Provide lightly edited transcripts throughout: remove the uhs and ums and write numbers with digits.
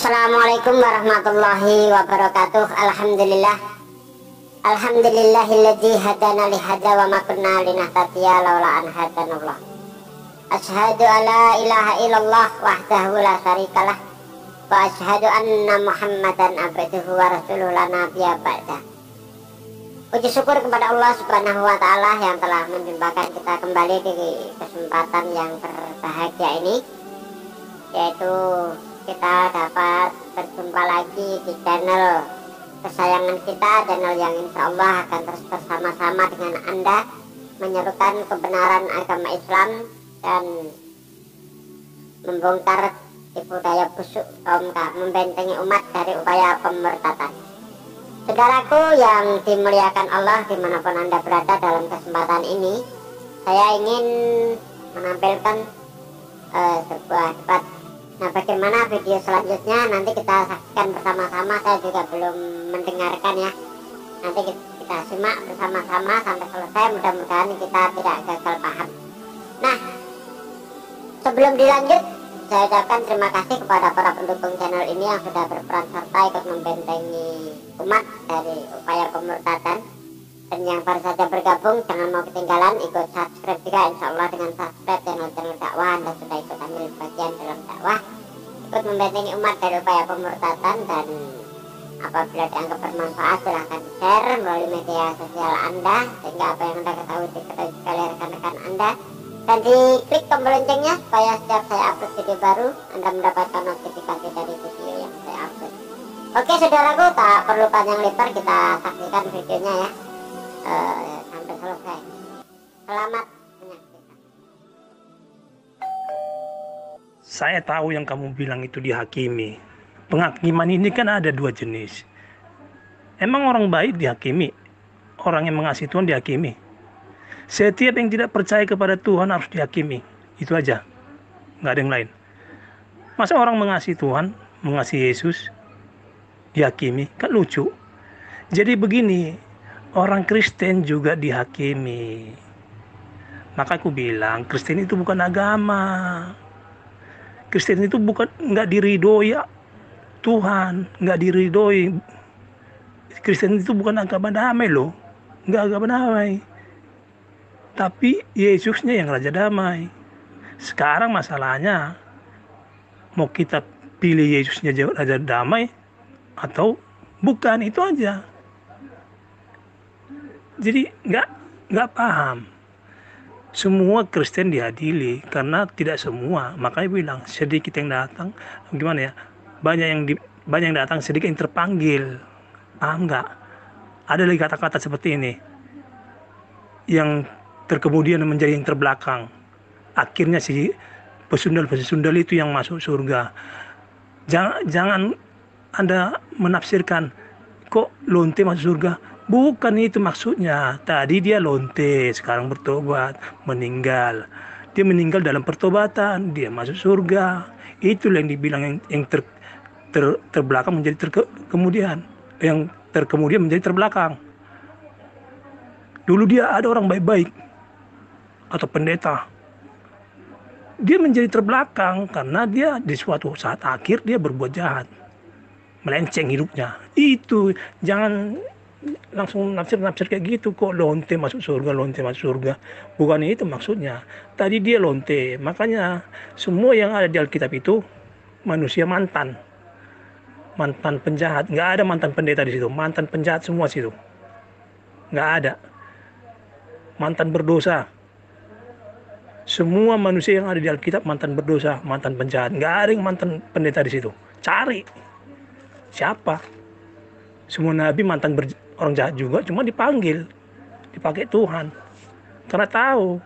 Assalamualaikum warahmatullahi wabarakatuh. Alhamdulillah. Alhamdulillahilladzi hadana li hadza wa ma kunna linahtadiya laula an hadanallah. Asyhadu alla ilaha illallah wahdahu la syarikalah wa asyhadu anna Muhammadan abduhu wa rasuluhu la nabiyya ba'da. Puji syukur kepada Allah Subhanahu wa taala yang telah menjumpakan kita kembali di kesempatan yang berbahagia ini, yaitu kita dapat berjumpa lagi di channel kesayangan kita, channel yang insya Allah akan terus bersama-sama dengan Anda menyerukan kebenaran agama Islam dan membongkar tipu daya busuk kaum membentengi umat dari upaya pemurtadan. Saudaraku yang dimuliakan Allah dimanapun Anda berada, dalam kesempatan ini saya ingin menampilkan sebuah debat. Nah, bagaimana video selanjutnya nanti kita saksikan bersama-sama. Saya juga belum mendengarkan ya. Nanti kita simak bersama-sama sampai selesai. Mudah-mudahan kita tidak gagal paham. Nah, sebelum dilanjut, saya ucapkan terima kasih kepada para pendukung channel ini yang sudah berperan serta ikut membentengi umat dari upaya pemurtadan. Dan yang baru saja bergabung, jangan mau ketinggalan, ikut subscribe juga. Insya Allah dengan subscribe channel-channel dakwah Anda sudah ikut ambil bagian dalam dakwah, ikut membentengi umat dari upaya pemurtadan. Dan apabila dianggap bermanfaat, silahkan share melalui media sosial Anda, sehingga apa yang Anda ketahui diketahui sekali rekan-rekan Anda. Dan diklik tombol loncengnya supaya setiap saya upload video baru, Anda mendapatkan notifikasi dari video yang saya upload. Oke saudaraku, tak perlu panjang lebar, kita saksikan videonya ya sampai selesai. Selamat menyaksikan. Saya tahu yang kamu bilang itu dihakimi. Penghakiman ini kan ada dua jenis. Emang orang baik dihakimi, orang yang mengasihi Tuhan dihakimi. Setiap yang tidak percaya kepada Tuhan harus dihakimi. Itu aja, nggak ada yang lain. Masa orang mengasihi Tuhan, mengasihi Yesus dihakimi? Kan lucu. Jadi begini, orang Kristen juga dihakimi. Maka aku bilang Kristen itu bukan agama. Kristen itu bukan, nggak diridhoi Tuhan, nggak diridhoi. Kristen itu bukan agama damai loh, nggak agama damai. Tapi Yesusnya yang Raja Damai. Sekarang masalahnya, mau kita pilih Yesusnya Raja Damai atau bukan, itu aja. Jadi nggak paham. Semua Kristen diadili karena tidak semua. Makanya bilang sedikit yang datang, gimana ya? Banyak yang datang, sedikit yang terpanggil. Paham nggak? Ada lagi kata-kata seperti ini yang terkemudian menjadi yang terbelakang. Akhirnya si pesundal itu yang masuk surga. Jangan Anda menafsirkan kok lonte masuk surga. Bukan itu maksudnya. Tadi dia lonte, sekarang bertobat, meninggal. Dia meninggal dalam pertobatan, dia masuk surga. Itulah yang dibilang yang terbelakang menjadi kemudian. Yang terkemudian menjadi terbelakang. Dulu dia ada orang baik-baik atau pendeta. Dia menjadi terbelakang karena dia di suatu saat akhir dia berbuat jahat. Melenceng hidupnya. Itu jangan langsung nafsir kayak gitu, kok lonte masuk surga, lonte masuk surga. Bukan itu maksudnya. Tadi dia lonte. Makanya semua yang ada di Alkitab itu manusia mantan penjahat. Nggak ada mantan pendeta di situ. Mantan penjahat semua situ. Nggak ada. Mantan berdosa. Semua manusia yang ada di Alkitab mantan berdosa, mantan penjahat. Nggak ada yang mantan pendeta di situ. Cari siapa? Semua nabi mantan orang jahat juga, cuma dipanggil, dipakai Tuhan. Karena tahu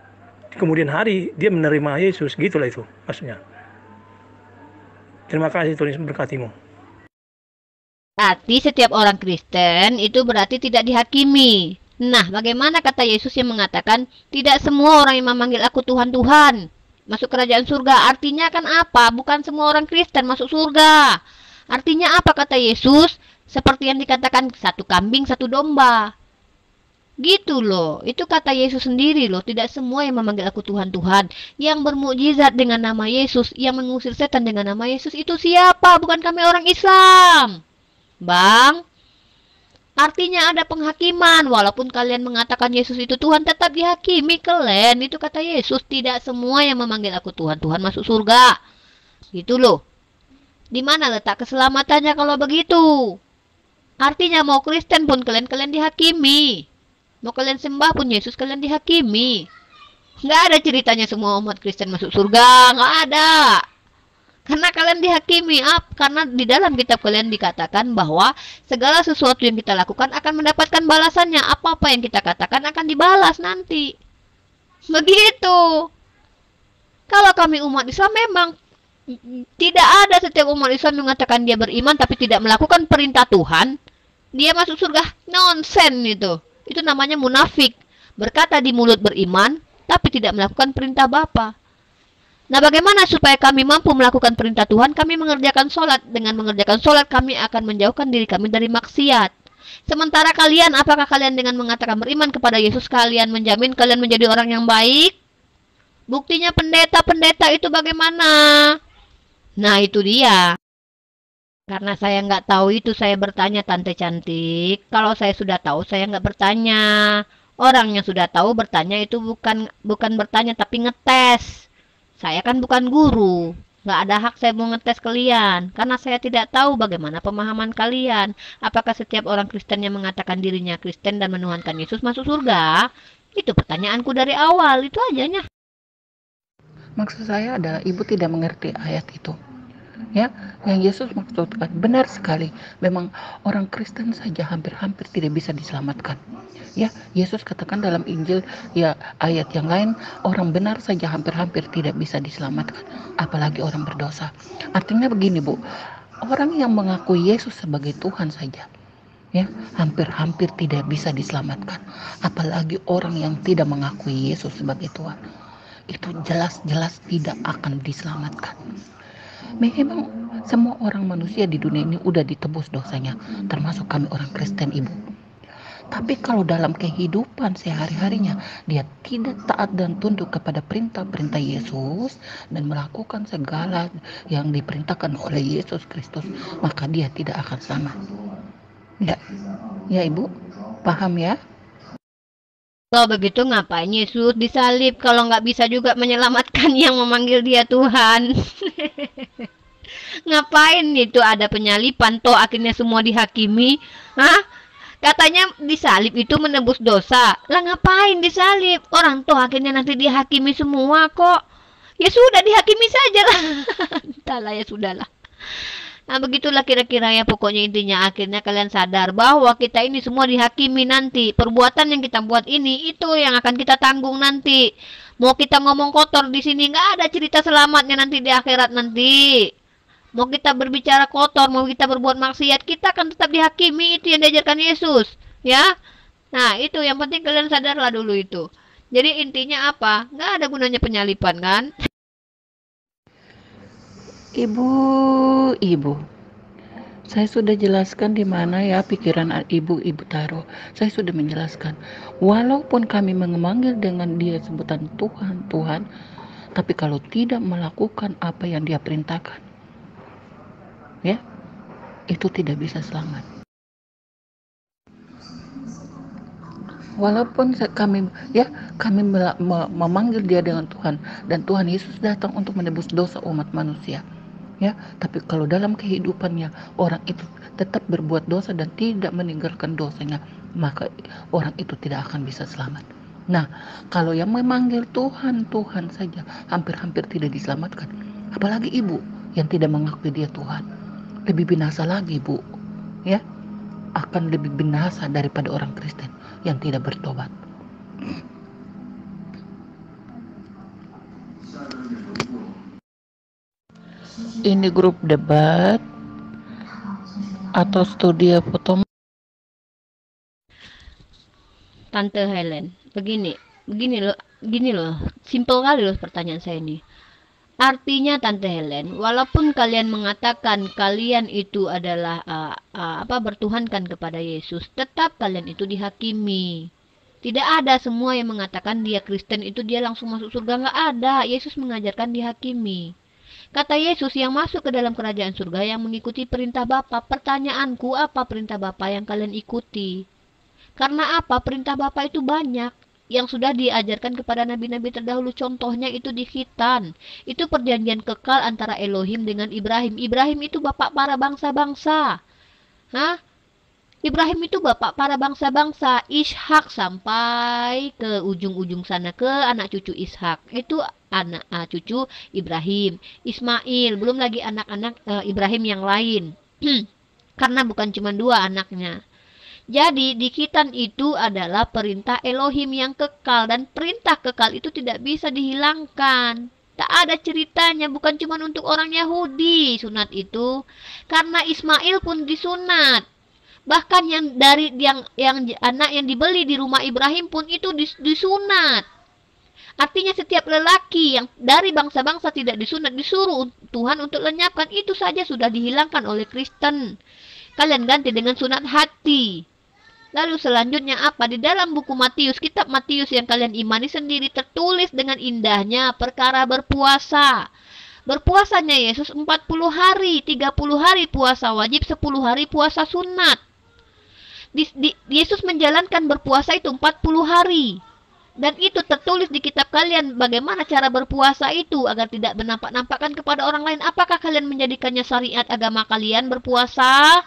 di kemudian hari dia menerima Yesus, gitulah itu maksudnya. Terima kasih, Tuhan Yesus memberkatimu. Berarti setiap orang Kristen itu berarti tidak dihakimi. Nah, bagaimana kata Yesus yang mengatakan tidak semua orang yang memanggil aku Tuhan, Tuhan masuk kerajaan surga? Artinya kan apa? Bukan semua orang Kristen masuk surga. Artinya apa kata Yesus? Seperti yang dikatakan, satu kambing, satu domba. Gitu loh, itu kata Yesus sendiri loh, tidak semua yang memanggil aku Tuhan, Tuhan. Yang bermukjizat dengan nama Yesus, yang mengusir setan dengan nama Yesus itu siapa? Bukan kami orang Islam. Bang, artinya ada penghakiman. Walaupun kalian mengatakan Yesus itu Tuhan, tetap dihakimi kalian. Itu kata Yesus, tidak semua yang memanggil aku Tuhan, Tuhan masuk surga. Gitu loh. Di mana letak keselamatannya kalau begitu? Artinya mau Kristen pun kalian dihakimi. Mau kalian sembah pun Yesus kalian dihakimi. Nggak ada ceritanya semua umat Kristen masuk surga. Nggak ada. Karena kalian dihakimi. Karena di dalam kitab kalian dikatakan bahwa segala sesuatu yang kita lakukan akan mendapatkan balasannya. Apa-apa yang kita katakan akan dibalas nanti. Begitu. Kalau kami umat Islam memang tidak ada setiap umat Islam mengatakan dia beriman tapi tidak melakukan perintah Tuhan. Dia masuk surga. Nonsen itu. Itu namanya munafik. Berkata di mulut beriman, tapi tidak melakukan perintah Bapa. Nah, bagaimana supaya kami mampu melakukan perintah Tuhan? Kami mengerjakan sholat. Dengan mengerjakan sholat, kami akan menjauhkan diri kami dari maksiat. Sementara kalian, apakah kalian dengan mengatakan beriman kepada Yesus, kalian menjamin kalian menjadi orang yang baik? Buktinya pendeta-pendeta itu bagaimana? Nah, itu dia. Karena saya nggak tahu itu, saya bertanya, Tante cantik. Kalau saya sudah tahu, saya nggak bertanya. Orang yang sudah tahu bertanya itu bukan bertanya, tapi ngetes. Saya kan bukan guru. Nggak ada hak saya mau ngetes kalian. Karena saya tidak tahu bagaimana pemahaman kalian. Apakah setiap orang Kristen yang mengatakan dirinya Kristen dan menuhankan Yesus masuk surga? Itu pertanyaanku dari awal, itu ajanya. Maksud saya adalah ibu tidak mengerti ayat itu. Ya, yang Yesus maksudkan benar sekali. Memang orang Kristen saja hampir-hampir tidak bisa diselamatkan. Ya, Yesus katakan dalam Injil, ya ayat yang lain, orang benar saja hampir-hampir tidak bisa diselamatkan, apalagi orang berdosa. Artinya begini, Bu. Orang yang mengakui Yesus sebagai Tuhan saja, ya, hampir-hampir tidak bisa diselamatkan, apalagi orang yang tidak mengakui Yesus sebagai Tuhan. Itu jelas-jelas tidak akan diselamatkan. Memang semua orang manusia di dunia ini udah ditebus dosanya, termasuk kami orang Kristen, Ibu. Tapi kalau dalam kehidupan sehari-harinya dia tidak taat dan tunduk kepada perintah-perintah Yesus dan melakukan segala yang diperintahkan oleh Yesus Kristus, maka dia tidak akan selamat. Ya Ibu, paham ya? Kalau begitu ngapain Yesus disalib kalau nggak bisa juga menyelamatkan yang memanggil dia Tuhan? Ngapain itu ada penyalipan, toh akhirnya semua dihakimi? Hah? Katanya disalib itu menebus dosa. Lah ngapain disalib? Orang toh akhirnya nanti dihakimi semua kok. Ya sudah dihakimi saja lah. Entahlah, ya sudahlah. Nah begitulah kira-kira ya, pokoknya intinya akhirnya kalian sadar bahwa kita ini semua dihakimi nanti. Perbuatan yang kita buat ini itu yang akan kita tanggung nanti. Mau kita ngomong kotor di sini nggak ada cerita selamatnya nanti di akhirat nanti. Mau kita berbicara kotor, mau kita berbuat maksiat, kita akan tetap dihakimi. Itu yang diajarkan Yesus, ya. Nah itu yang penting kalian sadarlah dulu itu. Jadi intinya apa? Nggak ada gunanya penyalipan kan? Ibu, saya sudah jelaskan di mana ya pikiran ibu taruh. Saya sudah menjelaskan. Walaupun kami memanggil dengan dia sebutan Tuhan, tapi kalau tidak melakukan apa yang dia perintahkan, ya, itu tidak bisa selamat. Walaupun kami memanggil dia dengan Tuhan, dan Tuhan Yesus datang untuk menebus dosa umat manusia. Ya, tapi kalau dalam kehidupannya orang itu tetap berbuat dosa dan tidak meninggalkan dosanya, maka orang itu tidak akan bisa selamat. Nah, kalau yang memanggil Tuhan saja hampir-hampir tidak diselamatkan, apalagi ibu yang tidak mengakui dia Tuhan, lebih binasa lagi, Bu. Ya, akan lebih binasa daripada orang Kristen yang tidak bertobat. Ini grup debat atau studi foto? Tante Helen, begini loh, simpel kali loh pertanyaan saya ini. Artinya Tante Helen, walaupun kalian mengatakan kalian itu adalah bertuhankan kepada Yesus, tetap kalian itu dihakimi. Tidak ada semua yang mengatakan dia Kristen itu dia langsung masuk surga. Nggak ada. Yesus mengajarkan dihakimi. Kata Yesus, yang masuk ke dalam kerajaan surga yang mengikuti perintah Bapa. Pertanyaanku, apa perintah Bapa yang kalian ikuti? Karena apa? Perintah Bapa itu banyak yang sudah diajarkan kepada nabi-nabi terdahulu. Contohnya itu di Khitan. Itu perjanjian kekal antara Elohim dengan Ibrahim. Ibrahim itu bapak para bangsa-bangsa. Hah? Ibrahim itu bapak para bangsa-bangsa. Ishak sampai ke ujung-ujung sana, ke anak cucu Ishak. Itu anak cucu Ibrahim. Ismail, belum lagi anak-anak Ibrahim yang lain. Karena bukan cuma 2 anaknya. Jadi di Khitan itu adalah perintah Elohim yang kekal, dan perintah kekal itu tidak bisa dihilangkan. Tak ada ceritanya, bukan cuma untuk orang Yahudi sunat itu, karena Ismail pun disunat. Bahkan yang anak yang dibeli di rumah Ibrahim pun itu disunat. Artinya setiap lelaki yang dari bangsa-bangsa tidak disunat disuruh Tuhan untuk lenyapkan. Itu saja sudah dihilangkan oleh Kristen. Kalian ganti dengan sunat hati. Lalu selanjutnya apa? Di dalam buku Matius, kitab Matius yang kalian imani sendiri, tertulis dengan indahnya perkara berpuasa. Berpuasanya Yesus 40 hari, 30 hari puasa wajib, 10 hari puasa sunat. Yesus menjalankan berpuasa itu 40 hari. Dan itu tertulis di kitab kalian bagaimana cara berpuasa itu agar tidak menampak-nampakkan kepada orang lain. Apakah kalian menjadikannya syariat agama kalian berpuasa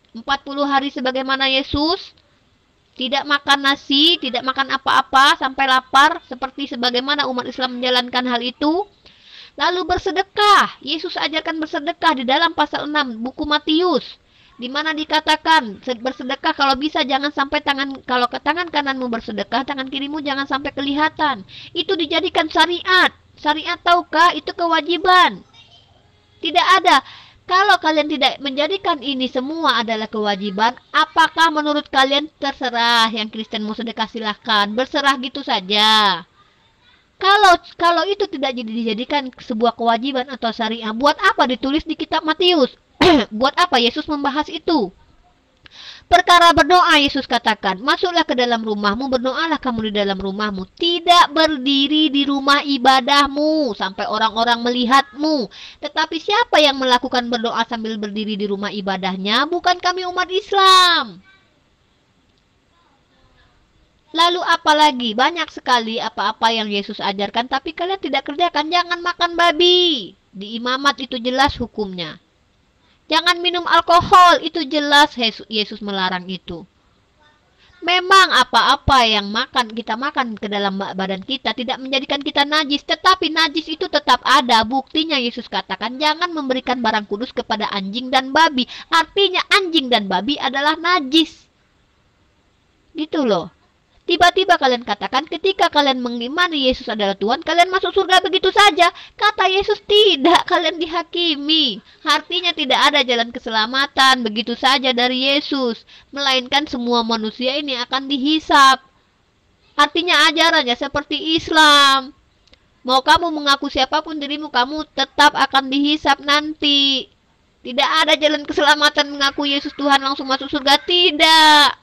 40 hari sebagaimana Yesus? Tidak makan nasi, tidak makan apa-apa sampai lapar, seperti sebagaimana umat Islam menjalankan hal itu. Lalu bersedekah. Yesus ajarkan bersedekah di dalam pasal 6 buku Matius, di mana dikatakan bersedekah kalau bisa jangan sampai kalau ke tangan kananmu bersedekah, tangan kirimu jangan sampai kelihatan. Itu dijadikan syariat. Syariat tahukah? Itu kewajiban. Tidak ada. Kalau kalian tidak menjadikan ini semua adalah kewajiban, apakah menurut kalian terserah yang Kristen mau sedekah silahkan, berserah gitu saja. Kalau itu tidak dijadikan sebuah kewajiban atau syariat, buat apa ditulis di kitab Matius? Buat apa Yesus membahas itu? Perkara berdoa, Yesus katakan, masuklah ke dalam rumahmu, berdoalah kamu di dalam rumahmu. Tidak berdiri di rumah ibadahmu sampai orang-orang melihatmu. Tetapi siapa yang melakukan berdoa sambil berdiri di rumah ibadahnya? Bukan kami umat Islam. Lalu apalagi? Banyak sekali apa-apa yang Yesus ajarkan, tapi kalian tidak kerjakan. Jangan makan babi. Di imamat itu jelas hukumnya. Jangan minum alkohol, itu jelas Yesus melarang itu. Memang apa-apa yang kita makan ke dalam badan kita tidak menjadikan kita najis, tetapi najis itu tetap ada. Buktinya Yesus katakan jangan memberikan barang kudus kepada anjing dan babi. Artinya anjing dan babi adalah najis. Gitu loh. Tiba-tiba kalian katakan ketika kalian mengimani Yesus adalah Tuhan, kalian masuk surga begitu saja. Kata Yesus tidak, kalian dihakimi. Artinya tidak ada jalan keselamatan begitu saja dari Yesus. Melainkan semua manusia ini akan dihisap. Artinya ajarannya seperti Islam. Mau kamu mengaku siapapun dirimu, kamu tetap akan dihisap nanti. Tidak ada jalan keselamatan mengaku Yesus Tuhan langsung masuk surga, tidak.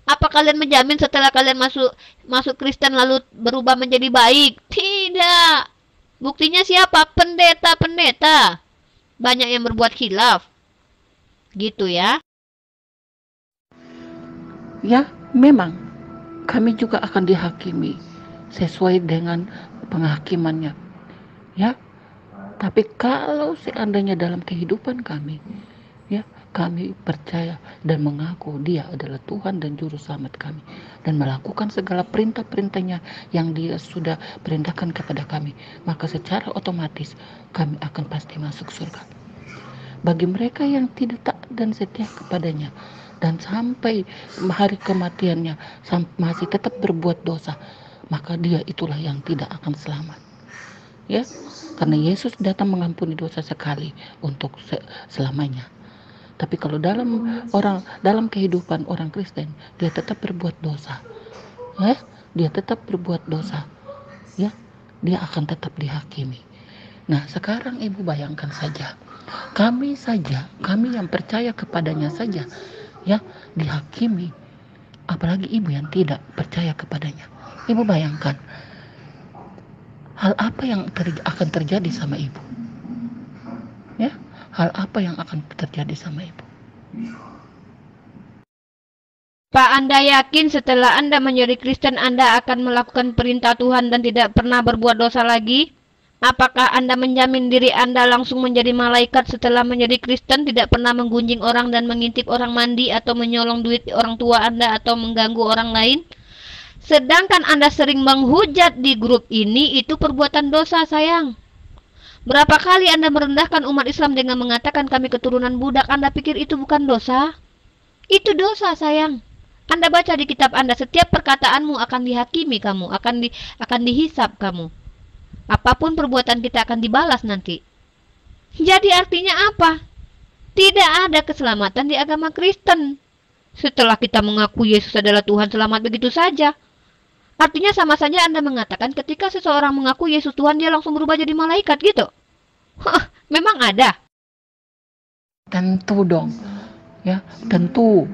Apa kalian menjamin setelah kalian masuk Kristen lalu berubah menjadi baik? Tidak. Buktinya siapa? Pendeta-pendeta. Banyak yang berbuat khilaf. Gitu ya. Ya, memang kami juga akan dihakimi sesuai dengan penghakimannya. Ya. Tapi kalau seandainya dalam kehidupan kami, ya, kami percaya dan mengaku Dia adalah Tuhan dan Juru Selamat kami, dan melakukan segala perintah-perintahnya yang Dia sudah perintahkan kepada kami, maka secara otomatis kami akan pasti masuk surga. Bagi mereka yang tidak taat dan setia kepadanya dan sampai hari kematiannya masih tetap berbuat dosa, maka dia itulah yang tidak akan selamat. Ya, karena Yesus datang mengampuni dosa sekali untuk selamanya. Tapi kalau dalam kehidupan orang Kristen, dia tetap berbuat dosa. Ya, dia tetap berbuat dosa. Ya, dia akan tetap dihakimi. Nah, sekarang Ibu bayangkan saja. Kami yang percaya kepadanya saja, ya, dihakimi. apalagi ibu yang tidak percaya kepadanya. Ibu bayangkan hal apa yang akan terjadi sama ibu, ya, hal apa yang akan terjadi sama ibu. Pak, Anda yakin setelah Anda menjadi Kristen Anda akan melakukan perintah Tuhan dan tidak pernah berbuat dosa lagi? Apakah Anda menjamin diri Anda langsung menjadi malaikat setelah menjadi Kristen, tidak pernah menggunjing orang dan mengintip orang mandi atau menyolong duit orang tua Anda atau mengganggu orang lain? Sedangkan Anda sering menghujat di grup ini, itu perbuatan dosa, sayang. Berapa kali Anda merendahkan umat Islam dengan mengatakan kami keturunan budak? Anda pikir itu bukan dosa? Itu dosa, sayang. Anda baca di kitab Anda, setiap perkataanmu akan dihakimi kamu, akan dihisap kamu. Apapun perbuatan kita akan dibalas nanti. Jadi artinya apa? Tidak ada keselamatan di agama Kristen. Setelah kita mengaku Yesus adalah Tuhan, selamat begitu saja. Artinya sama saja Anda mengatakan ketika seseorang mengaku Yesus Tuhan, dia langsung berubah jadi malaikat gitu. Hah, memang ada? Tentu dong, ya, tentu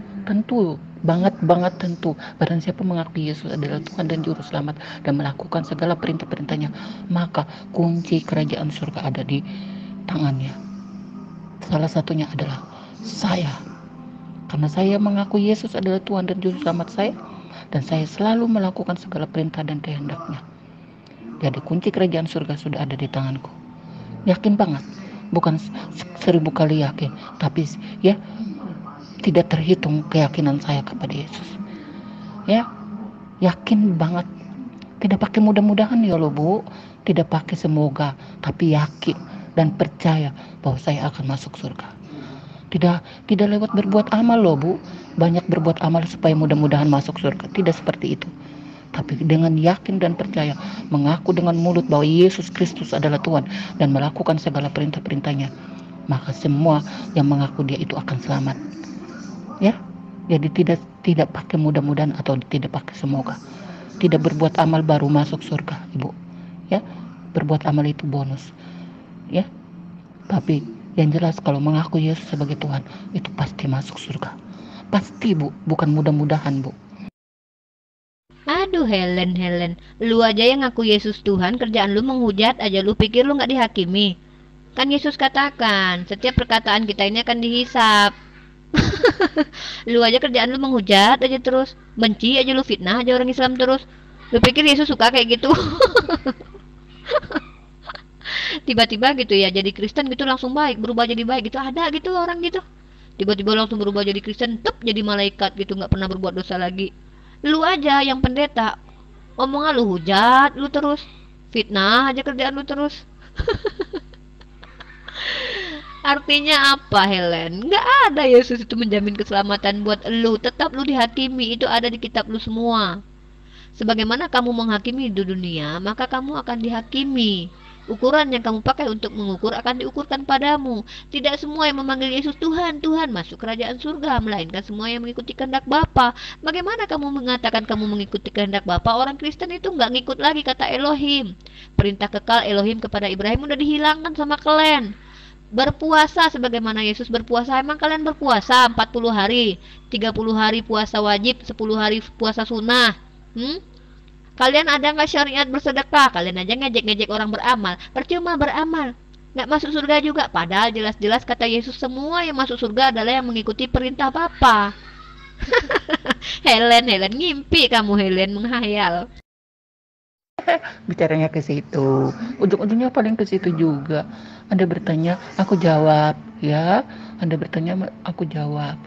banget tentu. Barang siapa mengakui Yesus adalah Tuhan dan Juru Selamat dan melakukan segala perintah-perintahnya, maka kunci kerajaan surga ada di tangannya. Salah satunya adalah saya. Karena saya mengaku Yesus adalah Tuhan dan Juru Selamat saya, dan saya selalu melakukan segala perintah dan kehendaknya. Jadi kunci kerajaan surga sudah ada di tanganku. Yakin banget, bukan 1000 kali yakin, tapi ya tidak terhitung keyakinan saya kepada Yesus. Ya, yakin banget. Tidak pakai mudah-mudahan ya loh Bu, tidak pakai semoga, tapi yakin dan percaya bahwa saya akan masuk surga. Tidak lewat berbuat amal loh Bu. Banyak berbuat amal supaya mudah-mudahan masuk surga. Tidak seperti itu. Tapi dengan yakin dan percaya, mengaku dengan mulut bahwa Yesus Kristus adalah Tuhan dan melakukan segala perintah-perintahnya, maka semua yang mengaku Dia itu akan selamat. Ya, jadi tidak pakai mudah-mudahan atau tidak pakai semoga. Tidak berbuat amal baru masuk surga, Ibu. Ya, berbuat amal itu bonus. Ya, tapi yang jelas kalau mengaku Yesus sebagai Tuhan itu pasti masuk surga. Pasti Bu, bukan mudah-mudahan Bu. Aduh Helen, lu aja yang ngaku Yesus Tuhan, kerjaan lu menghujat aja, lu pikir lu nggak dihakimi? Kan Yesus katakan, setiap perkataan kita ini akan dihisap. Lu aja kerjaan lu menghujat aja terus, benci aja lu, fitnah aja orang Islam terus. Lu pikir Yesus suka kayak gitu? Tiba-tiba gitu ya jadi Kristen gitu langsung baik, berubah jadi baik gitu, ada gitu orang gitu. Tiba-tiba langsung berubah jadi Kristen, jadi malaikat gitu, nggak pernah berbuat dosa lagi. Lu aja yang pendeta, omongan lu hujat lu terus, fitnah aja kerjaan lu terus. Artinya apa Helen? Nggak ada Yesus itu menjamin keselamatan buat lu. Tetap lu dihakimi. Itu ada di kitab lu semua. Sebagaimana kamu menghakimi di dunia, maka kamu akan dihakimi. Ukuran yang kamu pakai untuk mengukur akan diukurkan padamu. Tidak semua yang memanggil Yesus Tuhan, Tuhan masuk kerajaan surga, melainkan semua yang mengikuti kehendak Bapa. Bagaimana kamu mengatakan kamu mengikuti kehendak Bapa? Orang Kristen itu nggak ngikut lagi kata Elohim. Perintah kekal Elohim kepada Ibrahim udah dihilangkan sama kalian. Berpuasa sebagaimana Yesus berpuasa. Emang kalian berpuasa 40 hari, 30 hari puasa wajib, 10 hari puasa sunnah? Kalian ada nggak syariat bersedekah? Kalian aja ngejek-ngejek orang beramal. Percuma beramal, nggak masuk surga juga. Padahal jelas-jelas kata Yesus semua yang masuk surga adalah yang mengikuti perintah Bapa. Helen, ngimpi kamu Helen, menghayal. Bicaranya ke situ, ujung-ujungnya paling ke situ juga. Anda bertanya, aku jawab, ya. Anda bertanya, aku jawab,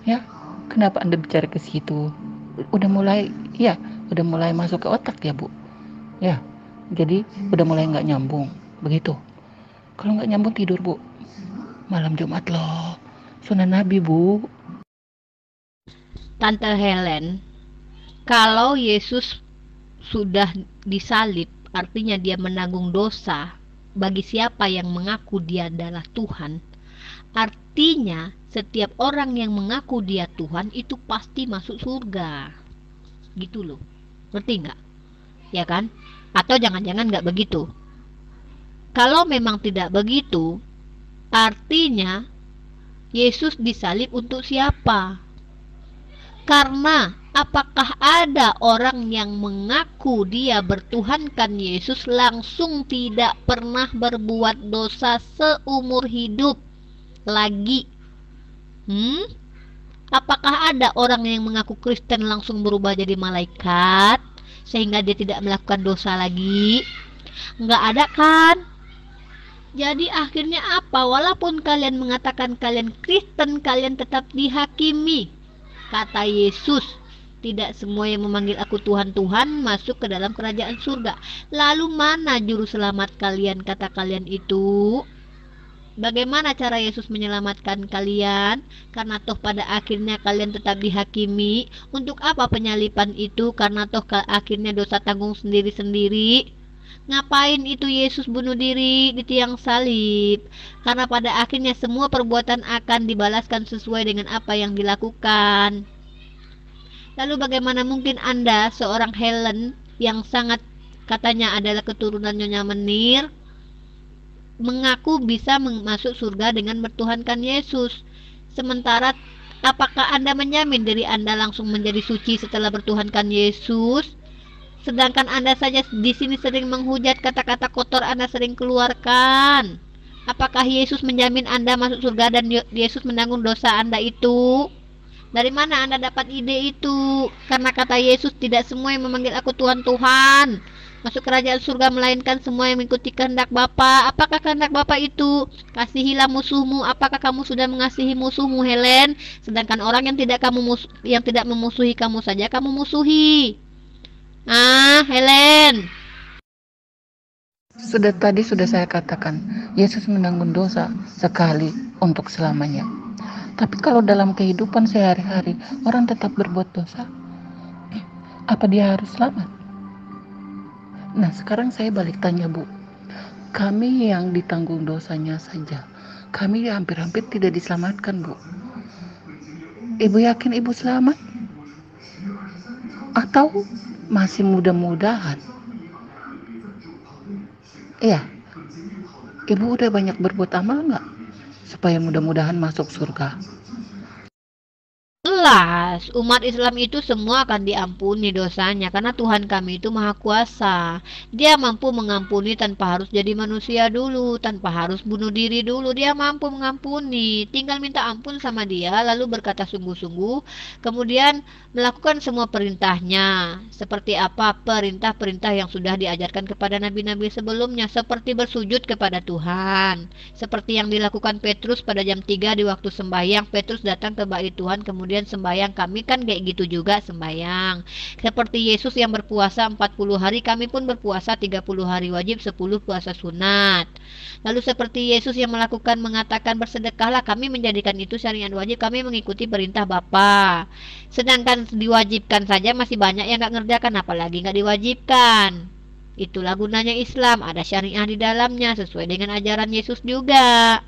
ya. Kenapa Anda bicara ke situ? Udah mulai masuk ke otak ya Bu, ya. Jadi udah mulai nggak nyambung, begitu. Kalau nggak nyambung tidur Bu. Malam Jumat loh, sunnah Nabi Bu. Tante Helen, kalau Yesus sudah disalib, artinya dia menanggung dosa bagi siapa yang mengaku dia adalah Tuhan. Artinya setiap orang yang mengaku dia Tuhan itu pasti masuk surga. Gitu loh. Ngerti nggak? Ya kan? Atau jangan-jangan nggak begitu? Kalau memang tidak begitu, artinya Yesus disalib untuk siapa? Karena Apakah ada orang yang mengaku dia bertuhankan Yesus langsung tidak pernah berbuat dosa seumur hidup lagi? Apakah ada orang yang mengaku Kristen langsung berubah jadi malaikat sehingga dia tidak melakukan dosa lagi? Nggak ada kan? Jadi akhirnya apa? Walaupun kalian mengatakan kalian Kristen, kalian tetap dihakimi. Kata Yesus, tidak semua yang memanggil aku Tuhan, Tuhan masuk ke dalam kerajaan surga. Lalu mana juru selamat kalian, kata kalian itu? Bagaimana cara Yesus menyelamatkan kalian? Karena toh pada akhirnya kalian tetap dihakimi. Untuk apa penyalipan itu? Karena toh akhirnya dosa tanggung sendiri-sendiri. Ngapain itu Yesus bunuh diri di tiang salib? Karena pada akhirnya semua perbuatan akan dibalaskan sesuai dengan apa yang dilakukan. Lalu bagaimana mungkin Anda, seorang Helen yang sangat katanya adalah keturunan Nyonya Menir, mengaku bisa masuk surga dengan bertuhankan Yesus? Sementara apakah Anda menjamin diri Anda langsung menjadi suci setelah bertuhankan Yesus? Sedangkan Anda saja di sini sering menghujat, kata-kata kotor Anda sering keluarkan. Apakah Yesus menjamin Anda masuk surga dan Yesus menanggung dosa Anda itu? Dari mana Anda dapat ide itu? Karena kata Yesus, tidak semua yang memanggil aku Tuhan, Tuhan masuk kerajaan surga, melainkan semua yang mengikuti kehendak Bapa. Apakah kehendak Bapa itu? Kasihilah musuhmu. Apakah kamu sudah mengasihi musuhmu, Helen? Sedangkan orang yang tidak memusuhi kamu saja kamu musuhi. Helen. Tadi sudah saya katakan, Yesus menanggung dosa sekali untuk selamanya. Tapi kalau dalam kehidupan sehari-hari orang tetap berbuat dosa, apa dia harus selamat? Nah, sekarang saya balik tanya, Bu. Kami yang ditanggung dosanya saja, kami hampir-hampir tidak diselamatkan, Bu. Ibu yakin Ibu selamat? Atau masih mudah-mudahan? Iya, Ibu udah banyak berbuat amal nggak supaya mudah-mudahan masuk surga? Jelas, umat Islam itu semua akan diampuni dosanya karena Tuhan kami itu Maha Kuasa. Dia mampu mengampuni tanpa harus jadi manusia dulu, tanpa harus bunuh diri dulu. Dia mampu mengampuni, tinggal minta ampun sama Dia, lalu berkata sungguh-sungguh, kemudian melakukan semua perintahnya. Seperti apa perintah-perintah yang sudah diajarkan kepada nabi-nabi sebelumnya, seperti bersujud kepada Tuhan. Seperti yang dilakukan Petrus pada jam 3 di waktu sembahyang. Petrus datang ke bait Tuhan, kemudian sembahyang. Kami kan kayak gitu juga sembahyang. Seperti Yesus yang berpuasa 40 hari, kami pun berpuasa 30 hari wajib, 10 puasa sunat. Lalu seperti Yesus yang mengatakan bersedekahlah, kami menjadikan itu syariat wajib, kami mengikuti perintah Bapa. Sedangkan diwajibkan saja masih banyak yang nggak ngerjakan, apalagi nggak diwajibkan. Itulah gunanya Islam, ada syariah di dalamnya sesuai dengan ajaran Yesus juga.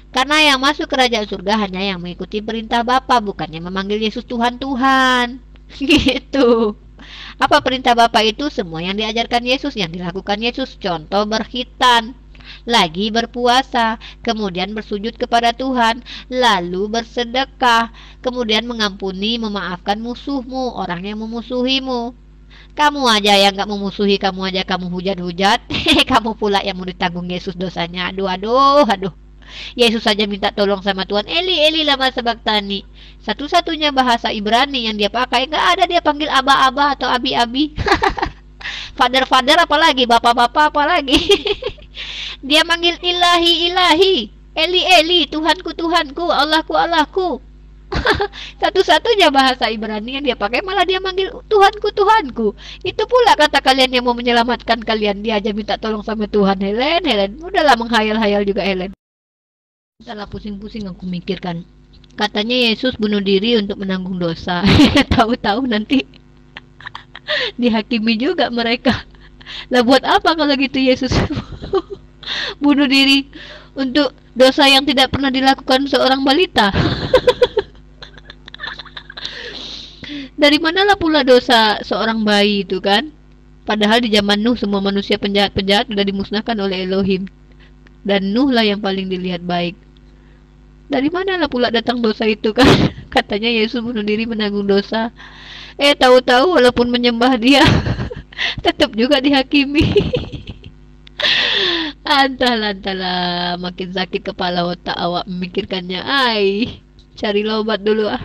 Karena yang masuk kerajaan surga hanya yang mengikuti perintah Bapa, bukannya memanggil Yesus Tuhan, Tuhan. Gitu. Apa perintah Bapa itu? Semua yang diajarkan Yesus, yang dilakukan Yesus. Contoh berkhitan, lagi berpuasa, kemudian bersujud kepada Tuhan, lalu bersedekah, kemudian mengampuni, memaafkan musuhmu, orang yang memusuhimu. Kamu aja yang gak memusuhi, kamu aja kamu hujat-hujat, kamu pula yang mau ditanggung Yesus dosanya. Aduh. Yesus saja minta tolong sama Tuhan, Eli lama sabachthani. Satu-satunya bahasa Ibrani yang dia pakai, nggak ada dia panggil aba-aba atau abi-abi. Father apalagi, bapak-bapak apalagi. Dia manggil ilahi, Eli, Tuhanku, Allahku. Satu-satunya bahasa Ibrani yang dia pakai, malah dia manggil Tuhanku. Itu pula kata kalian yang mau menyelamatkan kalian, dia aja minta tolong sama Tuhan. Helen, udahlah menghayal-hayal juga Helen. Salah pusing-pusing aku mikirkan. Katanya Yesus bunuh diri untuk menanggung dosa. Tahu-tahu nanti dihakimi juga mereka. Lah buat apa kalau gitu Yesus bunuh diri untuk dosa yang tidak pernah dilakukan seorang balita? Dari manalah pula dosa seorang bayi itu kan? Padahal di zaman Nuh semua manusia penjahat-penjahat sudah dimusnahkan oleh Elohim. Dan Nuh lah yang paling dilihat baik. Dari manalah pula datang dosa itu kan? Katanya Yesus bunuh diri menanggung dosa. Tahu-tahu walaupun menyembah dia tetap juga dihakimi. Entahlah, makin sakit kepala otak awak memikirkannya. Carilah obat dulu ah.